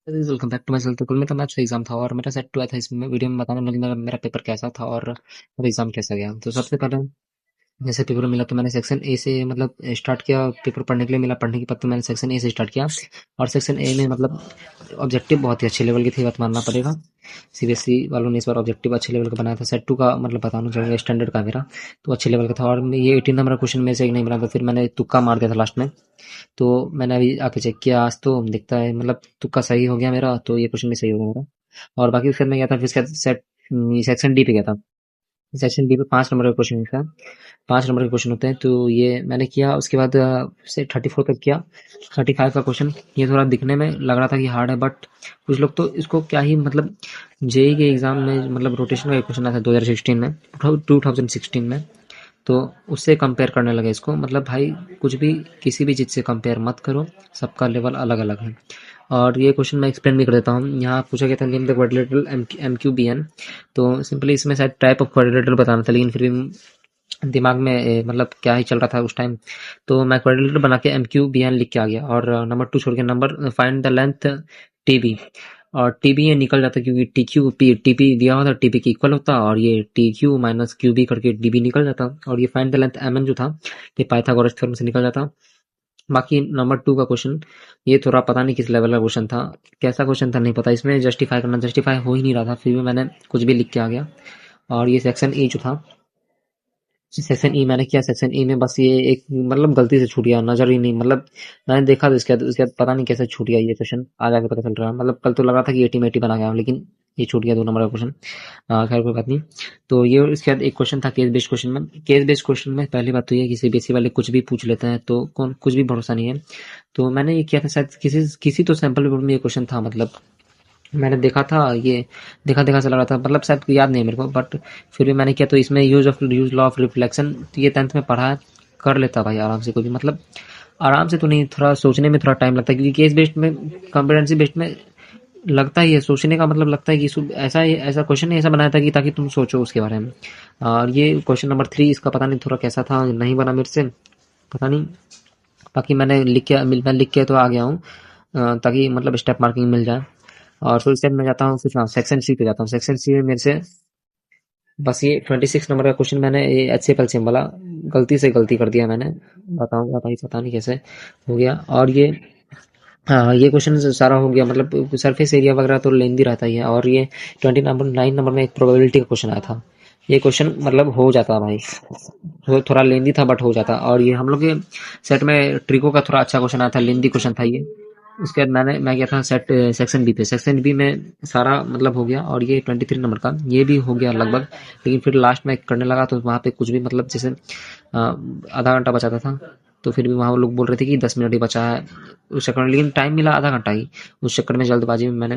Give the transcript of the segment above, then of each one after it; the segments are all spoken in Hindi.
Welcome back to my channel. तो कल मेरा मैथ्स एग्जाम था और मेरा सेट 2 आया था। इसमें वीडियो में बताने लगी मेरा पेपर कैसा था और मेरा एग्जाम कैसा गया। तो सबसे पहले जैसे पेपर मिला तो मैंने सेक्शन ए से मतलब स्टार्ट किया। पेपर पढ़ने के लिए मिला, पढ़ने के बाद तो मैंने सेक्शन ए से स्टार्ट किया। और सेक्शन ए में मतलब ऑब्जेक्टिव बहुत ही अच्छे लेवल की थी, बात मानना पड़ेगा। सीबीएसई वालों ने इस बार ऑब्जेक्टिव अच्छे लेवल का बनाया था। सेट 2 का मतलब बताना चाहूँगा स्टैंडर्ड का मेरा तो अच्छे लेवल का था। और ये 18 नंबर क्वेश्चन में से एक नहीं बना था, फिर मैंने तुक्का मार दिया था लास्ट में। तो मैंने अभी आके चेक किया, आज तो दिखता है मतलब तुक्का सही हो गया मेरा, तो ये क्वेश्चन भी सही हो गया मेरा। और बाकी उसके बाद मैं गया था, फिर उसके बाद सेक्शन डी पे गया था। सेक्शन डी पे 5 नंबर का क्वेश्चन था। 5 नंबर के क्वेश्चन होते हैं, तो ये मैंने किया। उसके बाद से 34 तक किया। 35 का क्वेश्चन ये थोड़ा दिखने में लग रहा था कि हार्ड है, बट कुछ लोग तो इसको क्या ही मतलब जेई के एग्जाम में मतलब रोटेशन का एक क्वेश्चन आया था 2016 में, 2016 में। तो उससे कंपेयर करने लगे इसको। मतलब भाई कुछ भी किसी भी चीज़ से कंपेयर मत करो, सबका लेवल अलग अलग है। और ये क्वेश्चन मैं एक्सप्लेन भी कर देता हूँ। यहाँ पूछा गया था name the quadrilateral M Q B N. तो सिंपली इसमें शायद टाइप ऑफ क्वाड्रिलेटरल बताना था, लेकिन फिर भी दिमाग में मतलब क्या ही चल रहा था उस टाइम, तो मैं क्वाड्रिलेटरल बना के एम क्यू बी एन लिख के आ गया। और नंबर 2 छोड़ के number find the length T B. और टी बी ये निकल जाता क्योंकि T Q P T P दिया हुआ था, टी पी की इक्वल होता, और ये T Q minus Q B करके डी बी निकल जाता। और ये find the length M N जो था ये पाइथागोरस थ्योरम से निकल जाता। बाकी नंबर 2 का क्वेश्चन ये थोड़ा पता नहीं किस लेवल का क्वेश्चन था, कैसा क्वेश्चन था नहीं पता। इसमें जस्टिफाई करना जस्टिफाई हो ही नहीं रहा था, फिर भी मैंने कुछ भी लिख के आ गया। और ये सेक्शन ए जो था, सेक्शन ई मैंने किया। सेक्शन ई में बस ये एक मतलब गलती से छूट गया, नजर ही नहीं मतलब मैंने देखा। तो इसके बाद पता नहीं कैसे छूट गया ये क्वेश्चन, आज आके पता चल रहा है। मतलब कल तो लग रहा था कि 80 में 80 बना गया हूं, लेकिन ये छूट गया 2 नंबर का क्वेश्चन। खैर कोई बात नहीं। तो ये इसके बाद एक क्वेश्चन था केस बेस्ड क्वेश्चन में। केस बेस्ड क्वेश्चन में पहली बात तो ये कि सीबीएसई वाले कुछ भी पूछ लेते हैं, तो कौन कुछ भी भरोसा नहीं है। तो मैंने ये किया था शायद किसी किसी तो सैंपल पेपर में ये क्वेश्चन था। मतलब मैंने देखा था, ये देखा देखा से लग रहा था, मतलब शायद याद नहीं है मेरे को, बट फिर भी मैंने किया। तो इसमें यूज लॉ ऑफ रिफ्लेक्शन, तो ये 10th में पढ़ा है, कर लेता भाई आराम से। कोई भी मतलब आराम से तो नहीं, थोड़ा सोचने में थोड़ा टाइम लगता है, क्योंकि केस बेस्ड में कॉम्पिटेंसी बेस्ड में लगता ही है सोचने का। मतलब लगता है कि ऐसा क्वेश्चन नहीं ऐसा बनाया था कि ताकि तुम सोचो उसके बारे में। और ये क्वेश्चन नंबर 3 इसका पता नहीं थोड़ा कैसा था, नहीं बना मेरे से, पता नहीं। बाकी मैं लिख के तो आ गया हूँ, ताकि मतलब स्टेप मार्किंग मिल जाए। और फिर उसके बाद मैं जाता हूँ, फिर सेक्शन सी पे जाता हूँ। सेक्शन सी में मेरे से बस ये 26 नंबर का क्वेश्चन मैंने ये H C F L C वाला गलती कर दिया मैंने, बताऊंगा भाई पता नहीं कैसे हो गया। और ये हाँ, ये क्वेश्चन सारा हो गया। मतलब सरफेस एरिया वगैरह तो लेंदी रहता ही है। और ये 29 नंबर में एक प्रोबेबिलिटी का क्वेश्चन आया था। ये क्वेश्चन मतलब हो जाता भाई, थोड़ा लेंदी था बट हो जाता। और ये हम लोग के सेट में ट्रिको का थोड़ा अच्छा क्वेश्चन आया था, लेंदी क्वेश्चन था ये। उसके बाद मैं गया था सेक्शन बी पे। सेक्शन बी में सारा मतलब हो गया। और ये 23 नंबर का ये भी हो गया लगभग, लेकिन फिर लास्ट में करने लगा तो वहाँ पे कुछ भी मतलब जैसे आधा घंटा बचाता था, तो फिर भी वहाँ वो लोग बोल रहे थे कि 10 मिनट ही बचा है। उस चक्कर में लेकिन टाइम मिला आधा घंटा ही, उस चक्कर में जल्दबाजी में मैंने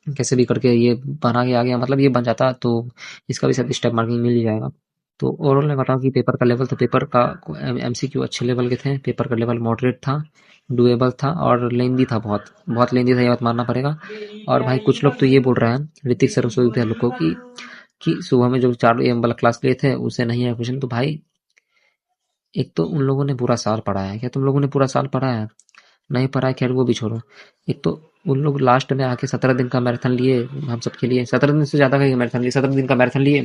कैसे भी करके ये बना के आ गया। मतलब ये बन जाता तो इसका भी शायद स्टेप मार्किंग मिल ही जाएगा। तो ओवरऑल मैं बताऊँ कि पेपर का लेवल, तो पेपर का एमसीक्यू अच्छे लेवल के थे, पेपर का लेवल मॉडरेट था, डुएबल था, और लेंदी था, बहुत बहुत लेंदी था, ये बात मानना पड़ेगा। और भाई कुछ लोग तो ये बोल रहे हैं ऋतिक सरस्वती लोग को कि सुबह में जो 4 AM वाला क्लास लिए थे उससे नहीं है क्वेश्चन। तो भाई एक तो उन लोगों ने पूरा साल पढ़ा है क्या? तुम लोगों ने पूरा साल पढ़ा है? नहीं पढ़ा है, खैर वो भी छोड़ो। एक तो उन लोग लास्ट में आके 17 दिन का मैराथन लिए, हम सबके लिए 17 दिन से ज्यादा का मैराथन लिए, 17 दिन का मैराथन लिए,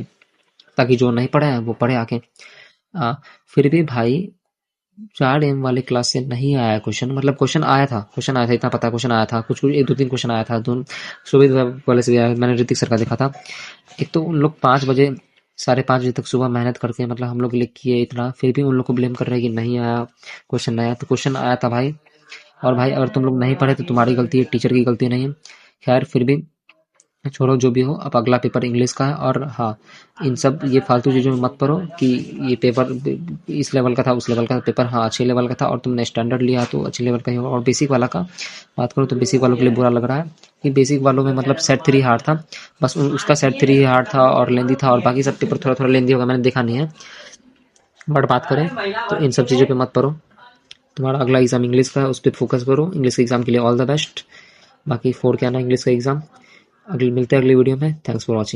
ताकि जो नहीं पढ़े हैं वो पढ़े आके। आ, फिर भी भाई 4 AM वाले क्लास से नहीं आया क्वेश्चन। मतलब क्वेश्चन आया था इतना पता, क्वेश्चन आया था कुछ कुछ, एक दो तीन क्वेश्चन आया था। दोनों शोभित वाले से भी आया, मैंने ऋतिक सर का देखा था। एक तो उन लोग 5 बजे, 5:30 बजे तक सुबह मेहनत करके मतलब हम लोग के लिए किए इतना, फिर भी उन लोग को ब्लेम कर रहे हैं कि नहीं आया क्वेश्चन। आया तो क्वेश्चन आया था भाई। और भाई अगर तुम लोग नहीं पढ़े तो तुम्हारी गलती है, टीचर की गलती नहीं है। खैर फिर भी छोड़ो जो भी हो, अब अगला पेपर इंग्लिश का है। और हाँ, इन सब ये फालतू चीज़ों में मत पढ़ो कि ये पेपर इस लेवल का था उस लेवल का पेपर। हाँ अच्छे लेवल का था और तुमने स्टैंडर्ड लिया तो अच्छे लेवल का ही होगा। और बेसिक वाला का बात करो तो बेसिक वालों के लिए बुरा लग रहा है कि बेसिक वालों में मतलब सेट 3 हार्ड था, बस उसका सेट 3 हार्ड था और लेंदी था, और बाकी सब पेपर थोड़ा थोड़ा लेंदी होगा, मैंने देखा नहीं है। बट बात करें तो इन सब चीज़ों पे मत पढ़ो। तुम्हारा अगला एग्जाम इंग्लिश का है, उस पर फोकस करो। इंग्लिश के एग्जाम के लिए ऑल द बेस्ट। बाकी 4 के आना इंग्लिश का एग्जाम। अगली मिलते हैं अगली वीडियो में। Thanks for watching.